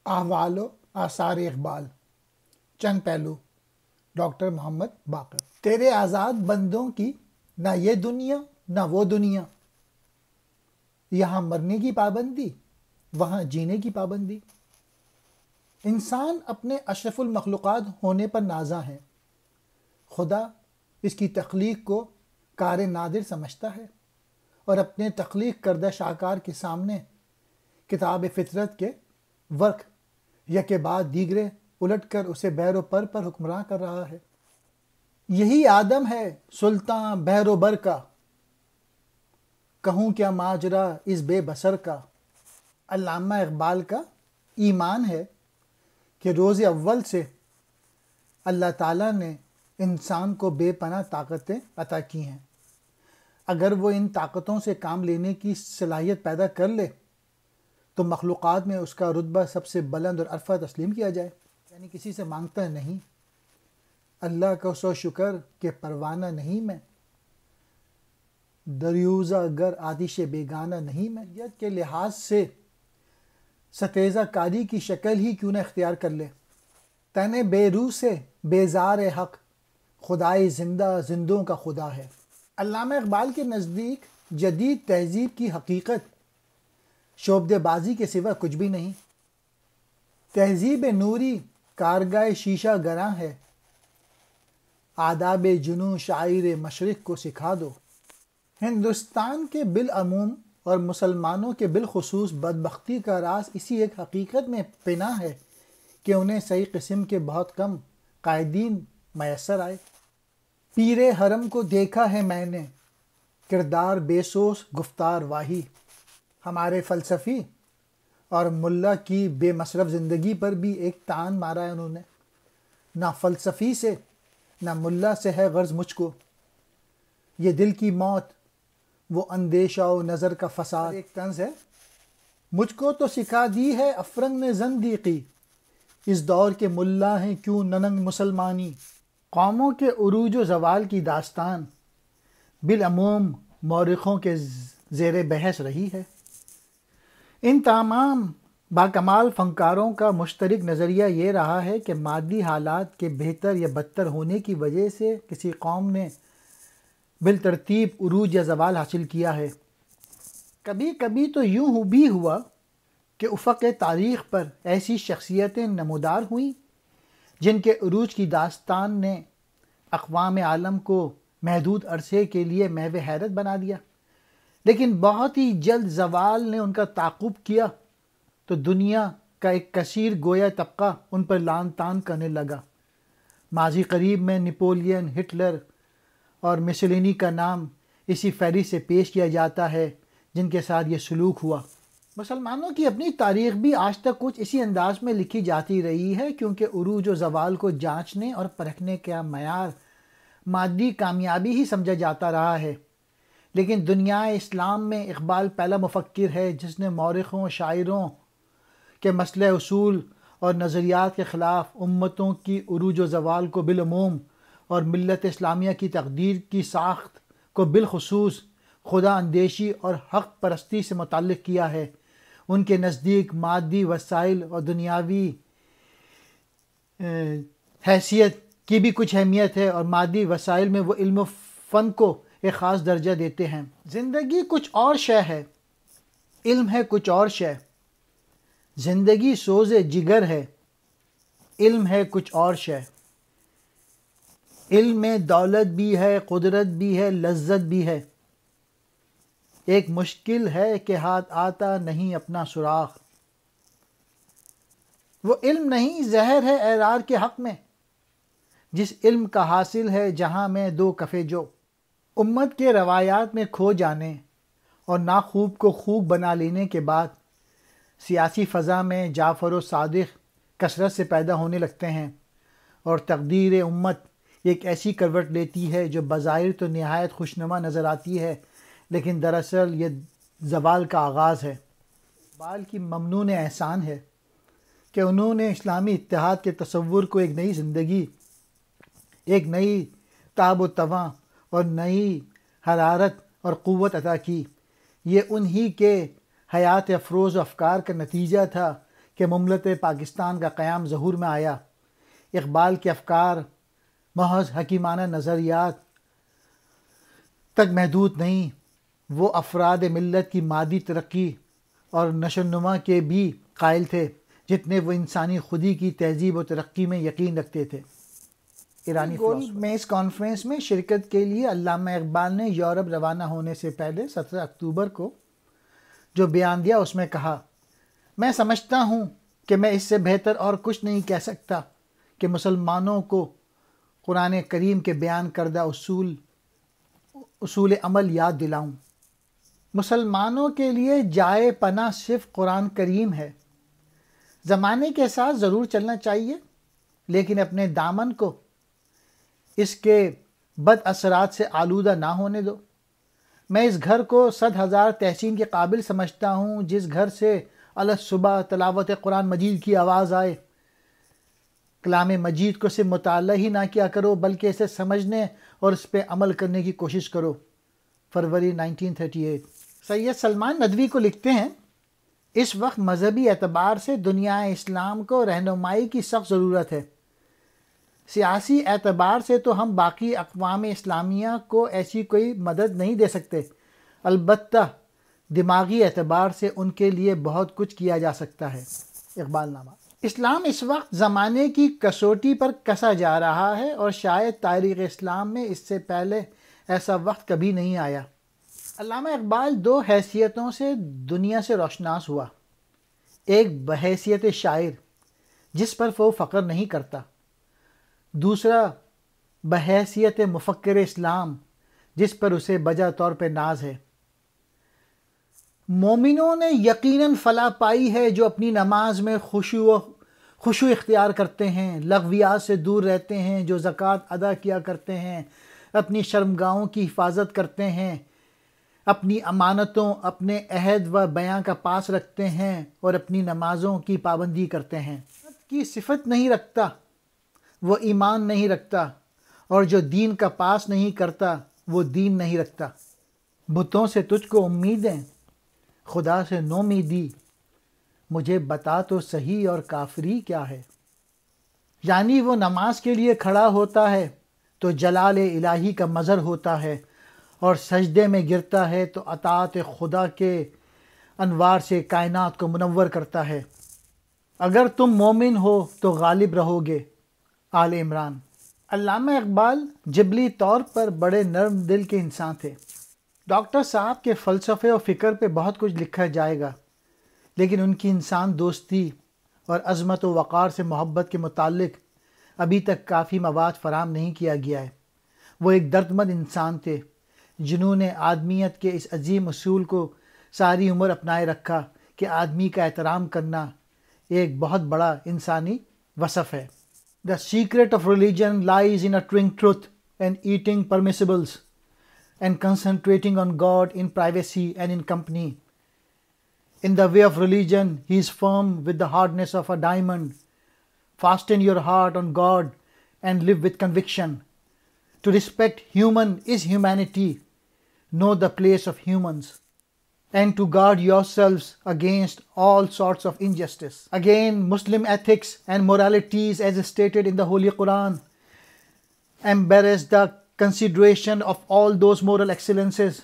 احوال و آثار اقبال، چند پہلو، ڈاکٹر محمد باقر۔ تیرے آزاد بندوں کی نہ یہ دنیا نہ وہ دنیا، یہاں مرنے کی پابندی وہاں جینے کی پابندی۔ انسان اپنے اشرف المخلوقات ہونے پر نازاں ہے۔ خدا اس کی تخلیق کو کار نادر سمجھتا ہے اور اپنے تخلیق کردہ شاہکار کے سامنے کتاب فطرت کے ورق یکے بعد دیگرے الٹ کر اسے بیر و پر حکمراں کر رہا ہے۔ یہی آدم ہے سلطان بحر و بر کا، کہوں کیا ماجرا اس بے بصر کا۔ علامہ اقبال کا ایمان ہے کہ روز اول سے اللہ تعالیٰ نے انسان کو بے پناہ طاقتیں عطا کی ہیں۔ اگر وہ ان طاقتوں سے کام لینے کی صلاحیت پیدا کر لے تو مخلوقات میں اس کا رتبہ سب سے بلند اور عرفہ تسلیم کیا جائے، یعنی کسی سے مانگتا نہیں۔ اللہ کا سو شکر کہ پروانہ نہیں میں، دریوزہ گر آتش بیگانہ نہیں میں۔ نیت کے لحاظ سے ستیزہ کاری کی شکل ہی کیوں نہ اختیار کر لے۔ تن بے روح سے بیزار حق، خدائے زندہ زندوں کا خدا ہے۔ علامہ اقبال کے نزدیک جدید تہذیب کی حقیقت شعبدے بازی کے سوا کچھ بھی نہیں۔ تہذیب نوری کارگاہ شیشہ گراں ہے، آداب جنوں شاعر مشرق کو سکھا دو۔ ہندوستان کے بالعموم اور مسلمانوں کے بالخصوص بدبختی کا راز اسی ایک حقیقت میں پنہاں ہے کہ انہیں صحیح قسم کے بہت کم قائدین میسر آئے۔ پیر حرم کو دیکھا ہے میں نے، کردار بے سوس گفتار واہی۔ ہمارے فلسفی اور ملا کی بے مصرف زندگی پر بھی ایک تان مارا ہے انہوں نے۔ نہ فلسفی سے نہ ملا سے ہے غرض مجھ کو، یہ دل کی موت وہ اندیشہ و نظر کا فساد۔ ایک طنز ہے، مجھ کو تو سکھا دی ہے افرنگ نے زندیقی، اس دور کے ملا ہیں کیوں ننگ مسلمانی۔ قوموں کے عروج و زوال کی داستان بالعموم مورخوں کے زیر بحث رہی ہے۔ ان تمام باکمال فنکاروں کا مشترک نظریہ یہ رہا ہے کہ مادی حالات کے بہتر یا بدتر ہونے کی وجہ سے کسی قوم نے بالترتیب عروج یا زوال حاصل کیا ہے۔ کبھی کبھی تو یوں بھی ہوا کہ افق تاریخ پر ایسی شخصیتیں نمودار ہوئیں جن کے عروج کی داستان نے اقوام عالم کو محدود عرصے کے لیے محو حیرت بنا دیا، لیکن بہت ہی جلد زوال نے ان کا تعاقب کیا تو دنیا کا ایک کثیر گویا طبقہ ان پر لعن طعن کرنے لگا۔ ماضی قریب میں نپولین، ہٹلر اور مسولینی کا نام اسی فہرست سے پیش کیا جاتا ہے جن کے ساتھ یہ سلوک ہوا۔ مسلمانوں کی اپنی تاریخ بھی آج تک کچھ اسی انداز میں لکھی جاتی رہی ہے، کیونکہ عروج و زوال کو جانچنے اور پرکھنے کا معیار مادی کامیابی ہی سمجھا جاتا رہا ہے۔ لیکن دنیا اسلام میں اقبال پہلا مفکر ہے جس نے مورخوں شاعروں کے مسئلہ اصول اور نظریات کے خلاف امتوں کی عروج و زوال کو بالعموم اور ملت اسلامیہ کی تقدیر کی ساخت کو بالخصوص خدا اندیشی اور حق پرستی سے متعلق کیا ہے۔ ان کے نزدیک مادی وسائل اور دنیاوی حیثیت کی بھی کچھ اہمیت ہے، اور مادی وسائل میں وہ علم و فن کو ایک خاص درجہ دیتے ہیں۔ زندگی کچھ اور شے ہے، علم ہے کچھ اور شے۔ زندگی سوز جگر ہے، علم ہے کچھ اور شے۔ علم میں دولت بھی ہے، قدرت بھی ہے، لذت بھی ہے۔ ایک مشکل ہے کہ ہاتھ آتا نہیں اپنا سراغ۔ وہ علم نہیں زہر ہے اعرار کے حق میں، جس علم کا حاصل ہے جہاں میں دو کفے جو۔ امت کے روایات میں کھو جانے اور ناخوب کو خوب بنا لینے کے بعد سیاسی فضا میں جعفر و صادق کثرت سے پیدا ہونے لگتے ہیں، اور تقدیر امت ایک ایسی کروٹ لیتی ہے جو بظاہر تو نہایت خوشنما نظر آتی ہے، لیکن دراصل یہ زوال کا آغاز ہے۔ اقبال کی ممنون احسان ہے کہ انہوں نے اسلامی اتحاد کے تصور کو ایک نئی زندگی، ایک نئی تاب و تواں اور نئی حرارت اور قوت عطا کی۔ یہ انہی کے حیات افروز افکار کا نتیجہ تھا کہ مملکت پاکستان کا قیام ظہور میں آیا، اقبال کے افکار محض حکیمانہ نظریات تک محدود نہیں، وہ افراد ملت کی مادی ترقی اور نشو و نما کے بھی قائل تھے جتنے وہ انسانی خودی کی تہذیب و ترقی میں یقین رکھتے تھے۔ ایرانی گول میں اس کانفرنس میں شرکت کے لیے علامہ اقبال نے یورپ روانہ ہونے سے پہلے 17 اکتوبر کو جو بیان دیا اس میں کہا، میں سمجھتا ہوں کہ میں اس سے بہتر اور کچھ نہیں کہہ سکتا کہ مسلمانوں کو قرآن کریم کے بیان کردہ اصول عمل یاد دلاؤں۔ مسلمانوں کے لیے جائے پناہ صرف قرآن کریم ہے۔ زمانے کے ساتھ ضرور چلنا چاہیے، لیکن اپنے دامن کو اس کے بد اثرات سے آلودہ نہ ہونے دو۔ میں اس گھر کو 100,000 تحسین کے قابل سمجھتا ہوں جس گھر سے الصبح تلاوت قرآن مجید کی آواز آئے۔ کلام مجید کو صرف مطالعہ ہی نہ کیا کرو بلکہ اسے سمجھنے اور اس پہ عمل کرنے کی کوشش کرو۔ فروری 1938۔ سید سلمان ندوی کو لکھتے ہیں، اس وقت مذہبی اعتبار سے دنیا اسلام کو رہنمائی کی سخت ضرورت ہے۔ سیاسی اعتبار سے تو ہم باقی اقوام اسلامیہ کو ایسی کوئی مدد نہیں دے سکتے، البتہ دماغی اعتبار سے ان کے لیے بہت کچھ کیا جا سکتا ہے۔ اقبال نامہ۔ اسلام اس وقت زمانے کی کسوٹی پر کسا جا رہا ہے اور شاید تاریخ اسلام میں اس سے پہلے ایسا وقت کبھی نہیں آیا۔ علامہ اقبال 2 حیثیتوں سے دنیا سے روشناس ہوا، ایک بحیثیت شاعر جس پر وہ فخر نہیں کرتا، دوسرا بحیثیت مفکر اسلام جس پر اسے بجا طور پہ ناز ہے۔ مومنوں نے یقیناً فلاح پائی ہے جو اپنی نماز میں خشوع اختیار کرتے ہیں، لغویات سے دور رہتے ہیں، جو زکوٰۃ ادا کیا کرتے ہیں، اپنی شرمگاہوں کی حفاظت کرتے ہیں، اپنی امانتوں، اپنے عہد و بیان کا پاس رکھتے ہیں اور اپنی نمازوں کی پابندی کرتے ہیں۔ کی صفت نہیں رکھتا وہ ایمان نہیں رکھتا، اور جو دین کا پاس نہیں کرتا وہ دین نہیں رکھتا۔ بتوں سے تجھ کو امیدیں، خدا سے نومیدی، مجھے بتا تو صحیح اور کافری کیا ہے۔ یعنی وہ نماز کے لیے کھڑا ہوتا ہے تو جلال الہی کا مظہر ہوتا ہے، اور سجدے میں گرتا ہے تو اطاعت خدا کے انوار سے کائنات کو منور کرتا ہے۔ اگر تم مومن ہو تو غالب رہو گے۔ آل عمران۔ علامہ اقبال جبلی طور پر بڑے نرم دل کے انسان تھے۔ ڈاکٹر صاحب کے فلسفے و فکر پہ بہت کچھ لکھا جائے گا، لیکن ان کی انسان دوستی اور عظمت و وقار سے محبت کے متعلق ابھی تک کافی مواد فراہم نہیں کیا گیا ہے۔ وہ ایک دردمند انسان تھے جنہوں نے آدمیت کے اس عظیم اصول کو ساری عمر اپنائے رکھا کہ آدمی کا احترام کرنا ایک بہت بڑا انسانی وصف ہے۔ The secret of religion lies in uttering truth and eating permissibles and concentrating on God in privacy and in company. In the way of religion, he is firm with the hardness of a diamond. Fasten your heart on God and live with conviction. To respect human is humanity. Know the place of humans. And to guard yourselves against all sorts of injustice. Again, Muslim ethics and moralities as stated in the Holy Quran embrace the consideration of all those moral excellences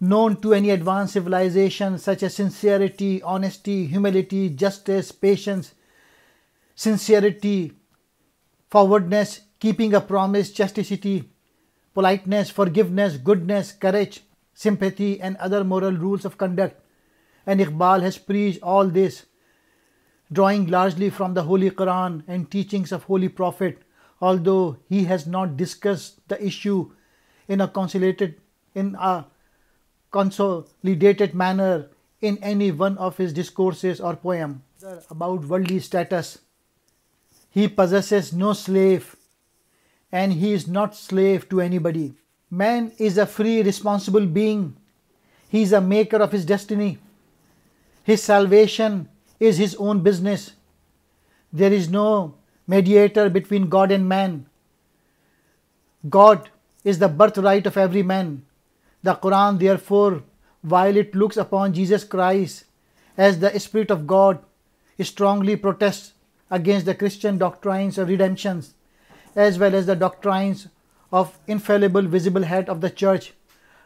known to any advanced civilization, such as sincerity, honesty, humility, justice, patience, sincerity, forwardness, keeping a promise, chastity, politeness, forgiveness, goodness, courage, sympathy, and other moral rules of conduct. And Iqbal has preached all this, drawing largely from the Holy Quran and teachings of Holy Prophet, although he has not discussed the issue in a consolidated manner in any one of his discourses or poem. About worldly status, he possesses no slave, and he is not slave to anybody. Man is a free, responsible being. He is a maker of his destiny. His salvation is his own business. There is no mediator between God and man. God is the birthright of every man. The Quran, therefore, while it looks upon Jesus Christ as the Spirit of God, strongly protests against the Christian doctrines of redemption, as well as the doctrines of infallible visible head of the church,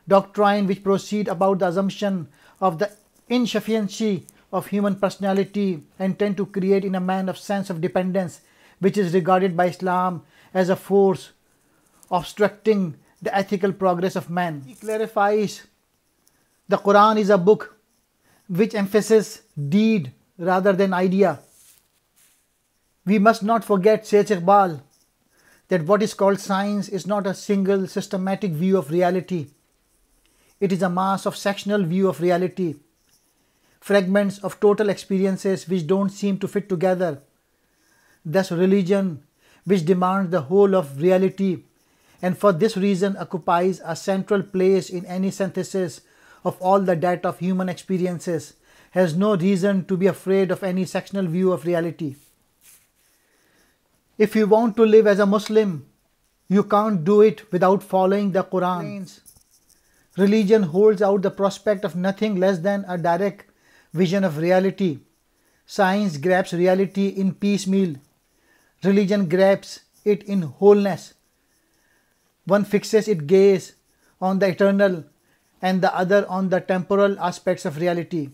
doctrine which proceed about the assumption of the insufficiency of human personality and tend to create in a man a sense of dependence, which is regarded by Islam as a force obstructing the ethical progress of man. He clarifies the Quran is a book which emphasizes deed rather than idea. We must not forget, says Iqbal, that what is called science is not a single systematic view of reality. It is a mass of sectional view of reality, fragments of total experiences which don't seem to fit together. Thus religion, which demands the whole of reality and for this reason occupies a central place in any synthesis of all the data of human experiences, has no reason to be afraid of any sectional view of reality. If you want to live as a Muslim, you can't do it without following the Quran. Religion holds out the prospect of nothing less than a direct vision of reality. Science grabs reality in piecemeal. Religion grabs it in wholeness. One fixes its gaze on the eternal and the other on the temporal aspects of reality.